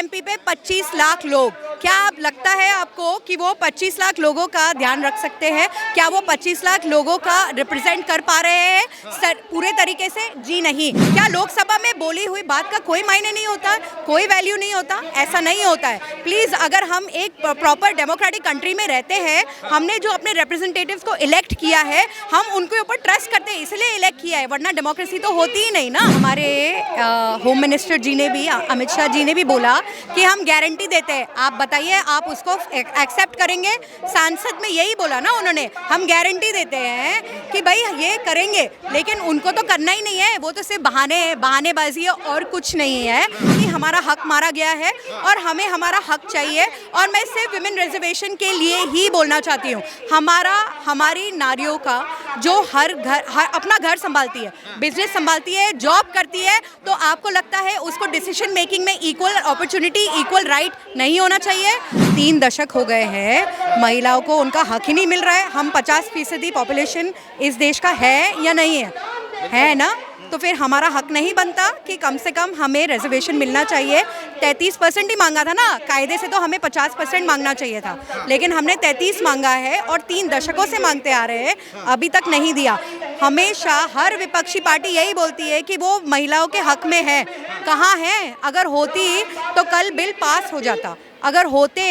MP पे 25 लाख लोग, क्या आप लगता है आपको कि वो 25 लाख लोगों का ध्यान रख सकते हैं? क्या वो 25 लाख लोगों का रिप्रेजेंट कर पा रहे हैं पूरे तरीके से? जी नहीं। क्या लोकसभा में बोली हुई बात का कोई मायने नहीं होता, कोई वैल्यू नहीं होता? ऐसा नहीं होता है। प्लीज़, अगर हम एक प्रॉपर डेमोक्रेटिक कंट्री में रहते हैं, हमने जो अपने रिप्रेजेंटेटिव्स को इलेक्ट किया है, हम उनके ऊपर ट्रस्ट करते हैं, इसलिए इलेक्ट किया है, वरना डेमोक्रेसी तो होती ही नहीं ना। हमारे होम मिनिस्टर जी ने भी, अमित शाह जी ने भी बोला कि हम गारंटी देते हैं। आप बताइए, आप उसको एक्सेप्ट करेंगे? सांसद में यही बोला ना उन्होंने, हम गारंटी देते हैं कि भाई ये करेंगे, लेकिन उनको तो करना ही नहीं है, वो तो सिर्फ बहाने हैं, बहानेबाजी है और कुछ नहीं है। कि हमारा हक मारा गया है और हमें हमारा हक चाहिए। और मैं सिर्फ विमेन रिजर्वेशन के लिए ही बोलना चाहती हूँ, हमारी नारियों का जो हर अपना घर संभालती है, बिजनेस संभालती है, जॉब करती है, तो आपको लगता है उसको डिसीजन मेकिंग में इक्वल अपॉर्चुनिटी, इक्वल राइट नहीं होना चाहिए? 3 दशक हो गए हैं, महिलाओं को उनका हक ही नहीं मिल रहा है। हम 50% पॉपुलेशन इस देश का है या नहीं है ना? तो फिर हमारा हक नहीं बनता कि कम से कम हमें रिजर्वेशन मिलना चाहिए? 33% ही मांगा था ना, कायदे से तो हमें 50% मांगना चाहिए था, लेकिन हमने 33 मांगा है और 3 दशकों से मांगते आ रहे हैं, अभी तक नहीं दिया। हमेशा हर विपक्षी पार्टी यही बोलती है कि वो महिलाओं के हक में है। कहाँ है? अगर होती तो कल बिल पास हो जाता, अगर होते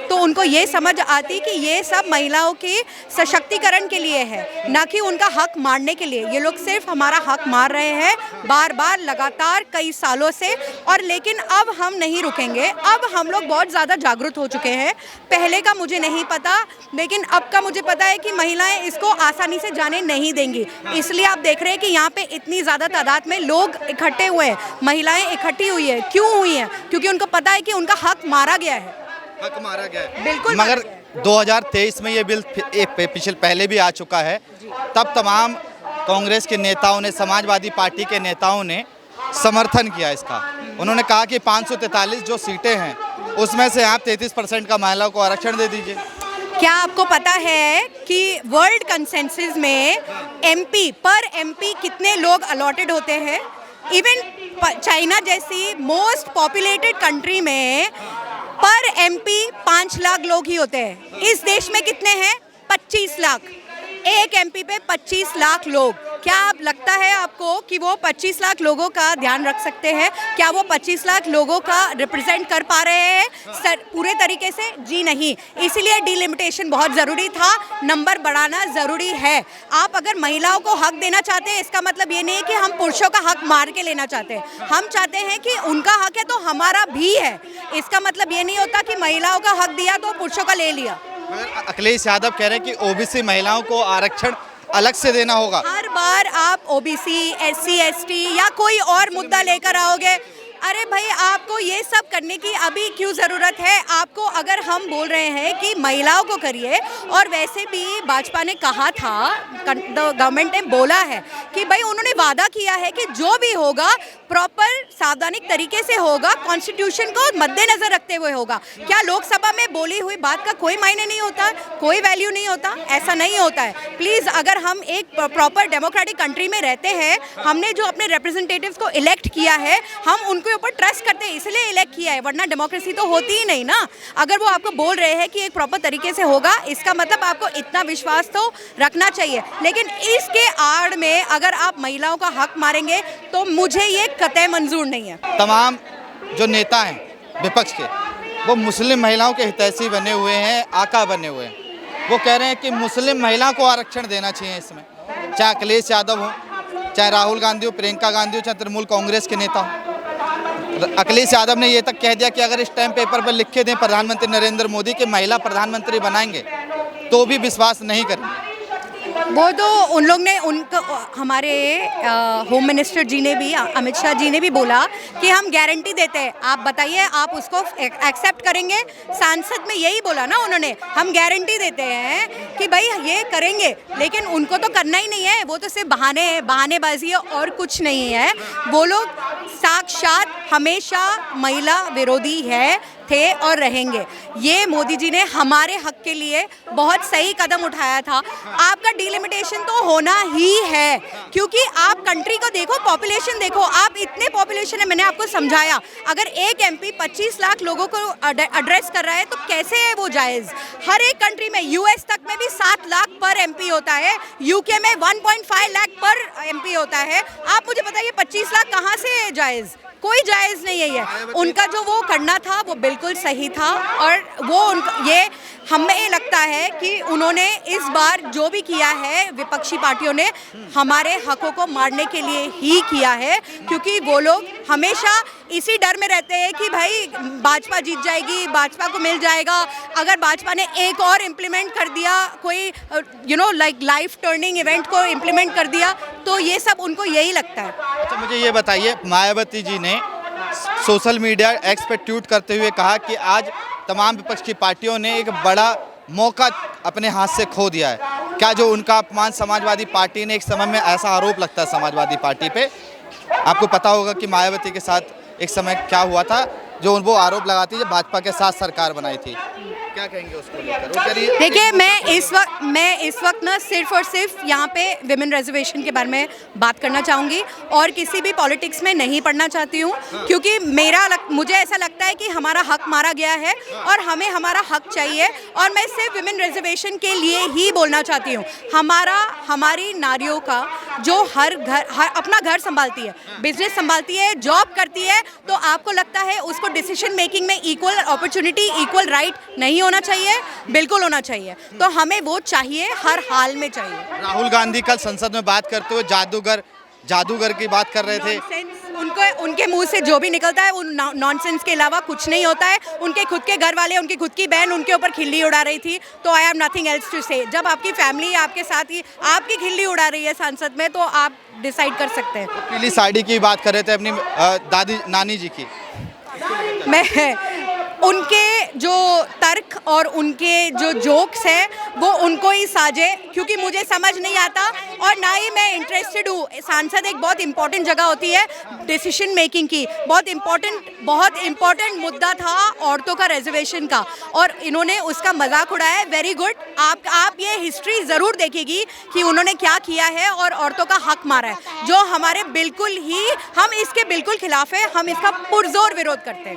तो उनको ये समझ आती कि ये सब महिलाओं के सशक्तिकरण के लिए है, ना कि उनका हक मारने के लिए। ये लोग सिर्फ हमारा हक मार रहे हैं बार बार, लगातार कई सालों से। और लेकिन अब हम नहीं रुकेंगे। अब हम लोग बहुत ज़्यादा जागरूक हो चुके हैं। पहले का मुझे नहीं पता, लेकिन अब का मुझे पता है कि महिलाएं इसको आसानी से जाने नहीं देंगी। इसलिए आप देख रहे हैं कि यहाँ पे इतनी ज़्यादा तादाद में लोग इकट्ठे हुए हैं, महिलाएं इकट्ठी हुई है। क्यों हुई हैं? क्योंकि उनको पता है कि उनका हक मारा गया है। हक मारा गया है, बिल्कुल। मगर 2023 में ये बिल पहले भी आ चुका है। तब तमाम कांग्रेस के नेताओं ने, समाजवादी पार्टी के नेताओं ने समर्थन किया इसका। उन्होंने कहा कि 543 जो सीटें हैं उसमें से आप 33% का महिलाओं को आरक्षण दे दीजिए। क्या आपको पता है कि वर्ल्ड कंसेंसस में एमपी कितने लोग अलॉटेड होते हैं? इवन चाइना जैसी मोस्ट पॉपुलेटेड कंट्री में पर एमपी 5 लाख लोग ही होते हैं। इस देश में कितने हैं? 25 लाख। एक एमपी पे 25 लाख लोग। क्या आप लगता है आपको कि वो 25 लाख लोगों का ध्यान रख सकते हैं? क्या वो 25 लाख लोगों का रिप्रेजेंट कर पा रहे हैं पूरे तरीके से? जी नहीं। इसीलिए डिलिमिटेशन बहुत ज़रूरी था, नंबर बढ़ाना ज़रूरी है। आप अगर महिलाओं को हक देना चाहते हैं, इसका मतलब ये नहीं है कि हम पुरुषों का हक मार के लेना चाहते हैं। हम चाहते हैं कि उनका हक है तो हमारा भी है। इसका मतलब ये नहीं होता कि महिलाओं का हक दिया तो पुरुषों का ले लिया। अखिलेश यादव कह रहे हैं कि ओबीसी महिलाओं को आरक्षण अलग से देना होगा। हर बार आप ओबीसी, एससी, एसटी या कोई और मुद्दा लेकर आओगे। अरे भाई, आपको ये सब करने की अभी क्यों ज़रूरत है? आपको, अगर हम बोल रहे हैं कि महिलाओं को करिए, और वैसे भी भाजपा ने कहा था, गवर्नमेंट ने बोला है कि भाई उन्होंने वादा किया है कि जो भी होगा प्रॉपर सावधानिक तरीके से होगा, कॉन्स्टिट्यूशन को मद्देनजर रखते हुए होगा। क्या लोकसभा में बोली हुई बात का कोई मायने नहीं होता, कोई वैल्यू नहीं होता? ऐसा नहीं होता है। प्लीज़, अगर हम एक प्रॉपर डेमोक्रेटिक कंट्री में रहते हैं, हमने जो अपने रिप्रेजेंटेटिव्स को इलेक्ट किया है, हम उनको ऊपर ट्रस्ट करते हैं, इसलिए इलेक्ट किया है, वरना डेमोक्रेसी तो होती ही नहीं ना। अगर वो आपको बोल रहे हैं कि एक प्रॉपर तरीके से होगा, इसका मतलब आपको इतना विश्वास तो रखना चाहिए। लेकिन इसके आड़ में अगर आप महिलाओं का हक मारेंगे तो मुझे ये कतई मंजूर नहीं है। तमाम जो नेता हैं विपक्ष के, वो मुस्लिम महिलाओं के हितैषी बने हुए हैं, आका बने हुए हैं। वो कह रहे हैं कि मुस्लिम महिला को आरक्षण देना चाहिए इसमें, चाहे अखिलेश यादव हो, चाहे राहुल गांधी हो, प्रियंका गांधी हो, चाहे तृणमूल कांग्रेस के नेता हो। अखिलेश यादव ने ये तक कह दिया कि अगर स्टैम्प पेपर पर लिखे दें प्रधानमंत्री नरेंद्र मोदी के महिला प्रधानमंत्री बनाएंगे, तो भी विश्वास नहीं करेंगे। वो तो उन लोग ने, उनको, हमारे होम मिनिस्टर जी ने भी, अमित शाह जी ने भी बोला कि हम गारंटी देते हैं। आप बताइए, आप उसको एक्सेप्ट करेंगे? सांसद में यही बोला ना उन्होंने, हम गारंटी देते हैं कि भाई ये करेंगे, लेकिन उनको तो करना ही नहीं है। वो तो सिर्फ बहाने हैं, बहानेबाजी है और कुछ नहीं है। वो लोग साक्षात हमेशा महिला विरोधी थे और रहेंगे। ये मोदी जी ने हमारे हक के लिए बहुत सही कदम उठाया था। आपका डिलिमिटेशन तो होना ही है, क्योंकि आप कंट्री को देखो, पॉपुलेशन देखो, आप इतने पॉपुलेशन है, मैंने आपको समझाया। अगर एक एमपी 25 लाख लोगों को एड्रेस कर रहा है तो कैसे है वो जायज़? हर एक कंट्री में, यूएस तक में भी 7 लाख पर एमपी होता है, यूके में 1.5 लाख पर एमपी होता है। आप मुझे बताइए 25 लाख कहाँ से है जायज़? कोई जायज़ नहीं है ये। उनका जो वो करना था वो बिल्कुल सही था, और वो ये हमें लगता है कि उन्होंने इस बार जो भी किया है, विपक्षी पार्टियों ने हमारे हकों को मारने के लिए ही किया है, क्योंकि वो लोग हमेशा इसी डर में रहते हैं कि भाई भाजपा जीत जाएगी, भाजपा को मिल जाएगा। अगर भाजपा ने एक और इम्प्लीमेंट कर दिया, कोई लाइक लाइफ टर्निंग इवेंट को इम्प्लीमेंट कर दिया, तो ये सब उनको यही लगता है। अच्छा, मुझे ये बताइए, मायावती जी ने सोशल मीडिया एक्स पे ट्वीट करते हुए कहा कि आज तमाम विपक्ष की पार्टियों ने एक बड़ा मौका अपने हाथ से खो दिया है। क्या जो उनका अपमान समाजवादी पार्टी ने, एक समय में ऐसा आरोप लगता है समाजवादी पार्टी पे, आपको पता होगा कि मायावती के साथ एक समय क्या हुआ था, जो वो आरोप लगाती है भाजपा के साथ सरकार बनाई थी, क्या कहेंगे उसको लेकर? देखिए, मैं इस वक्त ना सिर्फ और सिर्फ यहाँ पे विमेन रिजर्वेशन के बारे में बात करना चाहूँगी, और किसी भी पॉलिटिक्स में नहीं पढ़ना चाहती हूँ, क्योंकि मुझे ऐसा लगता है कि हमारा हक मारा गया है और हमें हमारा हक चाहिए, और मैं सिर्फ विमेन रिजर्वेशन के लिए ही बोलना चाहती हूँ। हमारी नारियों का जो हर अपना घर संभालती है, बिजनेस संभालती है, जॉब करती है, तो आपको लगता है उसको डिसीजन मेकिंग में इक्वल अपॉर्चुनिटी, इक्वल राइट नहीं होना चाहिए? बिल्कुल होना चाहिए। तो हमें वो चाहिए, हर हाल में चाहिए। राहुल गांधी कल संसद में बात करते हुए जादूगर की बात कर रहे थे। उनके मुंह से जो भी निकलता है वो नॉनसेंस के अलावा कुछ नहीं होता है। उनके खुद के घर वाले, उनकी खुद की बहन उनके ऊपर खिल्ली उड़ा रही थी, तो I have nothing else to say. जब आपकी फैमिली आपके साथ ही आपकी खिल्ली उड़ा रही है संसद में, तो आप डिसाइड कर सकते हैं। पीली साड़ी की बात कर रहे थे अपनी नानी जी की। उनके जो तर्क और उनके जो जोक्स हैं वो उनको ही साजे, क्योंकि मुझे समझ नहीं आता और ना ही मैं इंटरेस्टेड हूँ। सांसद एक बहुत इंपॉर्टेंट जगह होती है डिसीजन मेकिंग की। बहुत इम्पॉर्टेंट मुद्दा था औरतों का रिजर्वेशन का, और इन्होंने उसका मजाक उड़ाया है। Very good. आप ये हिस्ट्री ज़रूर देखेगी कि उन्होंने क्या किया है और औरतों का हक मारा है, जो हमारे बिल्कुल ही, हम इसके बिल्कुल खिलाफ है। हम इसका पुरजोर विरोध करते हैं।